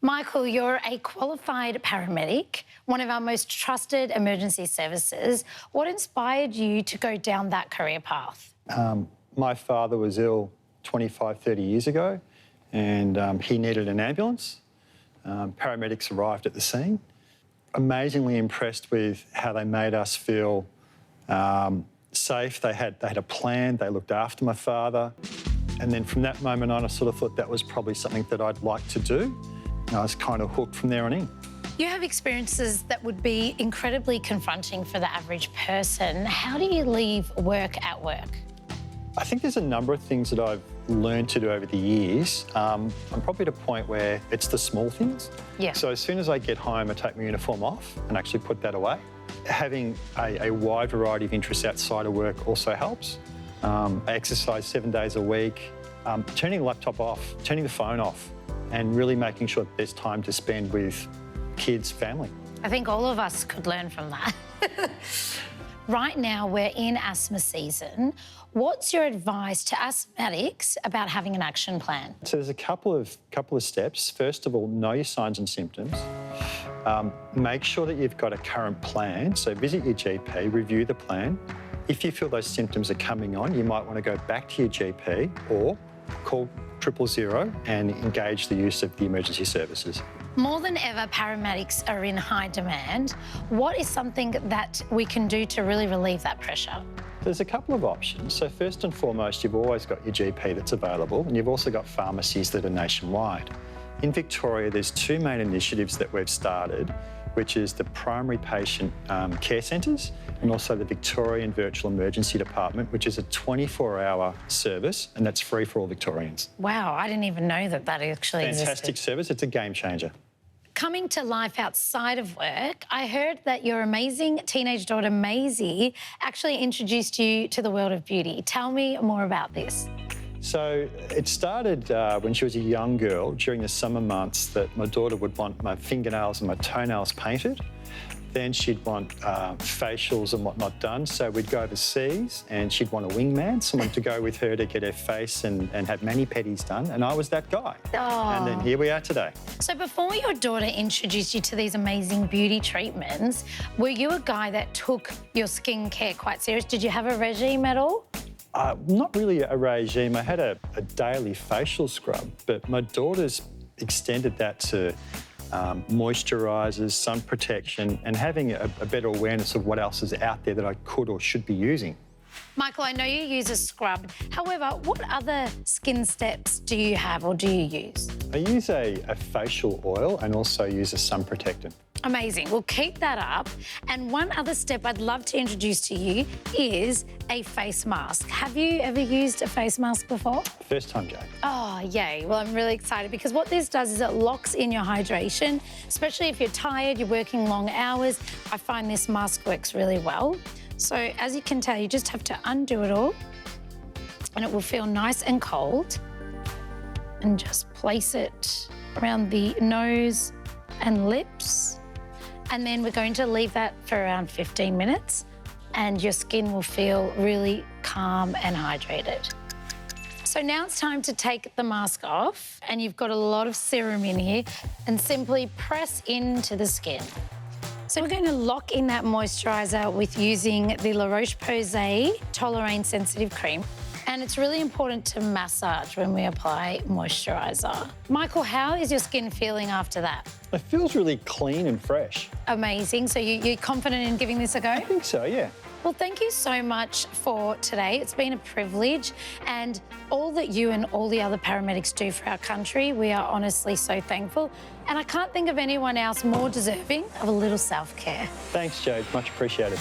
Michael, you're a qualified paramedic, one of our most trusted emergency services. What inspired you to go down that career path? My father was ill 25, 30 years ago, and he needed an ambulance. Paramedics arrived at the scene. Amazingly impressed with how they made us feel safe. They had a plan, they looked after my father. And then from that moment on, I sort of thought that was probably something that I'd like to do. I was kind of hooked from there on in. You have experiences that would be incredibly confronting for the average person. How do you leave work at work? I think there's a number of things that I've learned to do over the years. I'm probably at a point where it's the small things. Yeah. So as soon as I get home, I take my uniform off and actually put that away. Having a wide variety of interests outside of work also helps. I exercise 7 days a week. Turning the laptop off, turning the phone off, and really making sure that there's time to spend with kids, family. I think all of us could learn from that. Right now, we're in asthma season. What's your advice to asthmatics about having an action plan? So there's a couple of steps. First of all, know your signs and symptoms. Make sure that you've got a current plan. So visit your GP, review the plan. If you feel those symptoms are coming on, you might want to go back to your GP or call 000 and engage the use of the emergency services. More than ever, paramedics are in high demand. What is something that we can do to really relieve that pressure? There's a couple of options. So first and foremost, you've always got your GP that's available, and you've also got pharmacies that are nationwide. In Victoria, there's two main initiatives that we've started, which is the primary patient care centres and also the Victorian Virtual Emergency Department, which is a 24-hour service, and that's free for all Victorians. Wow, I didn't even know that actually existed. Fantastic service. It's a game changer. Coming to life outside of work, I heard that your amazing teenage daughter, Maisie, actually introduced you to the world of beauty. Tell me more about this. So it started when she was a young girl during the summer months that my daughter would want my fingernails and my toenails painted. Then she'd want facials and whatnot done. So we'd go overseas and she'd want a wingman, someone to go with her to get her face and have mani-pedis done. And I was that guy. Oh. And then here we are today. So before your daughter introduced you to these amazing beauty treatments, were you a guy that took your skincare quite serious? Did you have a regime at all? Not really a regime. I had a daily facial scrub, but my daughter's extended that to moisturisers, sun protection, and having a better awareness of what else is out there that I could or should be using. Michael, I know you use a scrub. However, what other skin steps do you have or do you use? I use a facial oil and also use a sun protectant. Amazing. We'll keep that up. And one other step I'd love to introduce to you is a face mask. Have you ever used a face mask before? First time, Jay. Oh, yay. Well, I'm really excited because what this does is it locks in your hydration, especially if you're tired, you're working long hours. I find this mask works really well. So as you can tell, you just have to undo it all and it will feel nice and cold. And just place it around the nose and lips. And then we're going to leave that for around 15 minutes and your skin will feel really calm and hydrated. So now it's time to take the mask off and you've got a lot of serum in here and simply press into the skin. So we're going to lock in that moisturiser with using the La Roche-Posay Toleraine Sensitive Cream. And it's really important to massage when we apply moisturiser. Michael, how is your skin feeling after that? It feels really clean and fresh. Amazing. So you're confident in giving this a go? I think so, yeah. Well, thank you so much for today. It's been a privilege. And all that you and all the other paramedics do for our country, we are honestly so thankful. And I can't think of anyone else more deserving of a little self-care. Thanks, Jade. Much appreciated.